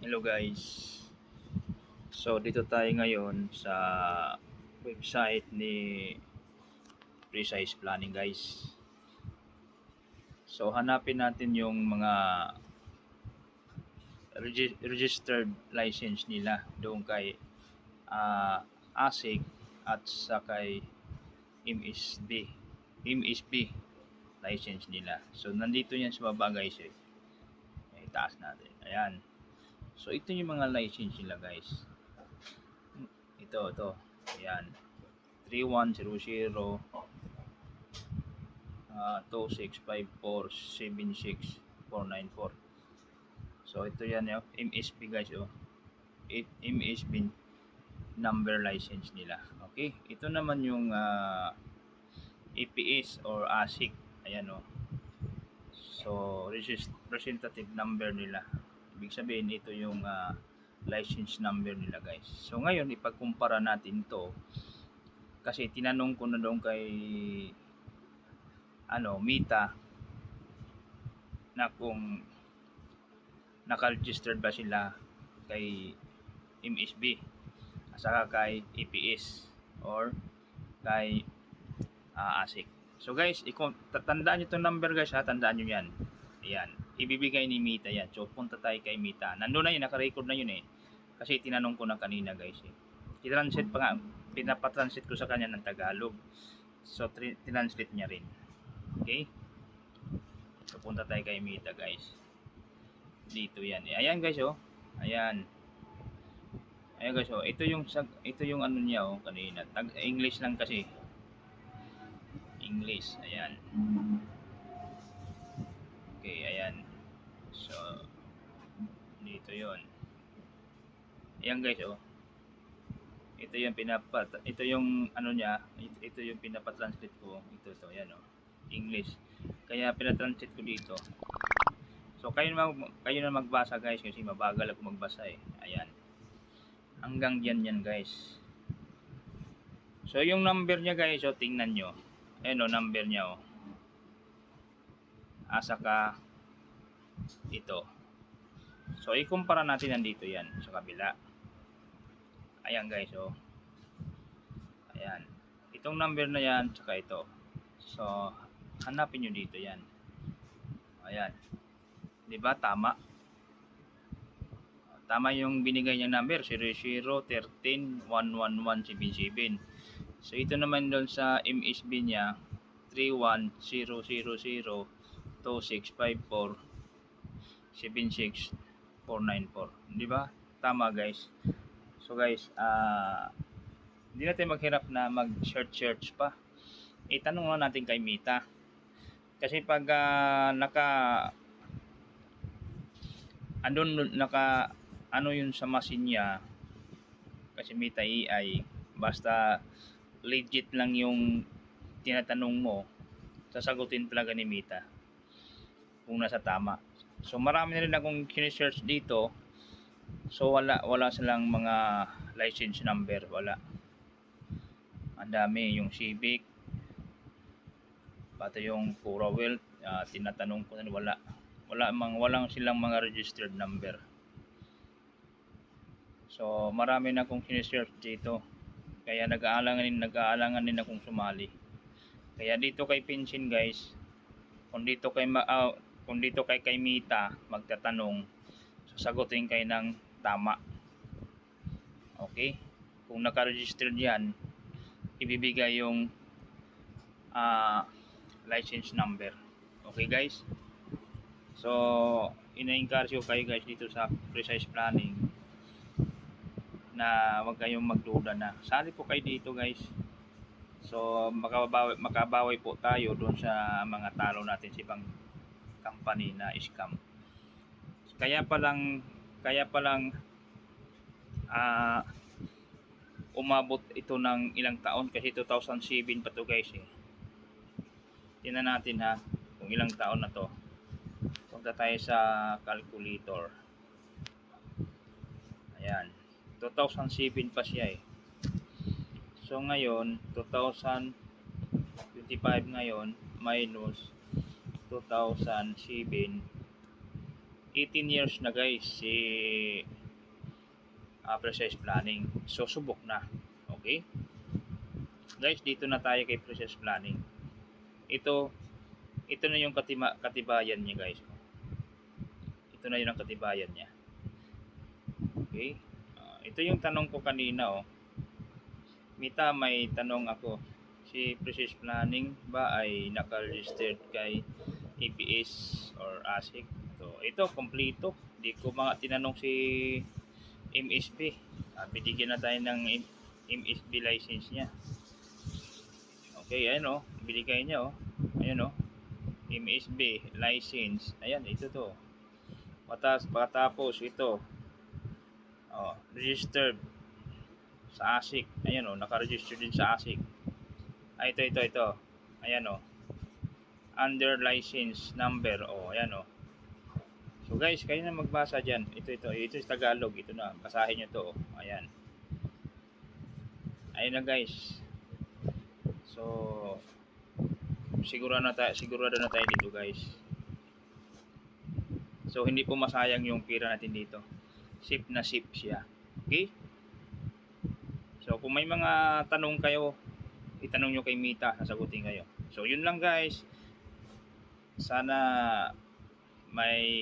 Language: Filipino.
Hello guys. So dito tayo ngayon sa website ni Precise Planning guys. So hanapin natin yung mga registered license nila doon kay ASIC at sa kay MSB. MSB license nila. So nandito yan sa baba guys eh. Itaas natin. Ayan. So ito yung mga license nila guys. Ito. Ayan. 3100 265476494. So ito yan yung MSB guys oh. MSB number license nila. Okay, ito naman yung EPS or ASIC. Ayan oh. So representative number nila. Ibig sabihin ito yung license number nila guys. So ngayon ipagkumpara natin to kasi tinanong ko na doon kay Mita na kung naka-registered ba sila kay MSB at saka kay EPS or kay ASIC. So guys, tandaan nyo itong number guys ha, tandaan nyo yan. Ayan, ibibigay ni Mita yan. So punta tayo kay Mita. Nandun na yun, naka-record na yun eh. Kasi tinanong ko na kanina guys eh. I-translate pa nga, pinapatranslate ko sa kanya ng Tagalog. So tinanslate niya rin. Okay? So punta tayo kay Mita guys. Dito yan. Ayan guys oh. Ayan. Ayan guys oh. Ito yung ano niya oh kanina. English lang kasi. English. Ayan. Okay, ayan. So dito yon. Ayan guys oh. Ito yung ano niya, ito yung pinapa-translate ko. Ito to, ayan oh. English. Kaya pinatranslate ko dito. So kayo na magbasa guys kasi mabagal ako magbasa eh. Ayan. Hanggang yan guys. So yung number niya guys, so tingnan nyo. Ayan o, number niya o. Saka ito. So ikumpara natin nandito yan sa kabila. Ayan guys o. Ayan. Itong number na yan, saka ito. So hanapin nyo dito yan. Ayan. Diba tama? Tama yung binigay niyang number 0013111177. So ito naman doon sa MSB niya 31000265476 di ba? Tama guys. So guys, hindi natin maghirap na mag-search pa. Itanong lang natin kay Mita. Kasi pag ano yun sa machine niya, kasi Mita AI, basta legit lang yung tinatanong mo, sasagutin talaga ni Mita kung nasa tama. So marami na rin akong kine-search dito. So wala silang mga license number, wala. Ang dami, yung Civic, pati yung Pura Wealth, tinatanong ko na walang silang mga registered number. So marami na akong kine-search dito. Kaya nag-aalangan din akong sumali. Kaya dito kay Pinsin guys, kung dito kay Mita magtatanong, sasagutin kayo ng tama. Okay? Kung naka-register diyan, ibibigay yung license number. Okay guys? So ina-encourage ko kayo guys dito sa Precise Planning na wag kayong magduda na. Sali po kayo dito guys. So makabawi po tayo doon sa mga talo natin sa ibang company na scam. Kaya pa lang umabot ito ng ilang taon kasi 2007 pa to guys eh. Tingnan natin ha kung ilang taon na to. Punta tayo sa calculator. Ayan. 2007 pa siya eh. So ngayon 2025 ngayon minus 2007 18 years na guys si Precise Planning. So subok na. Okay? Guys, dito na tayo kay Precise Planning. Ito na yung katibayan niya guys. Ito na yun ang katibayan niya. Okay? Ito yung tanong ko kanina Mita, may tanong ako. Si Precise Planning ba ay naka-registered kay EPS or ASIC? So, ito, kompleto. Di ko mga tinanong si MSB. Binigyan na tayo ng MSB license niya. Okay, ayan binigay niya Ayan MSB license. Ayan, ito to. Pagkatapos ito. Registered sa ASIC. Ayan naka-register din sa ASIC. Ito. Ayan under license number. Ayan So guys, kayo na magbasa diyan. Ito is Tagalog. Ito na, basahin niyo to. Ayan. Ayun na guys. So sigurado na tayo dito guys. So hindi po masayang yung pira natin dito. Safe na safe siya. Okay? So kung may mga tanong kayo, itanong nyo kay Mita, sasagutin kayo. So yun lang guys. Sana may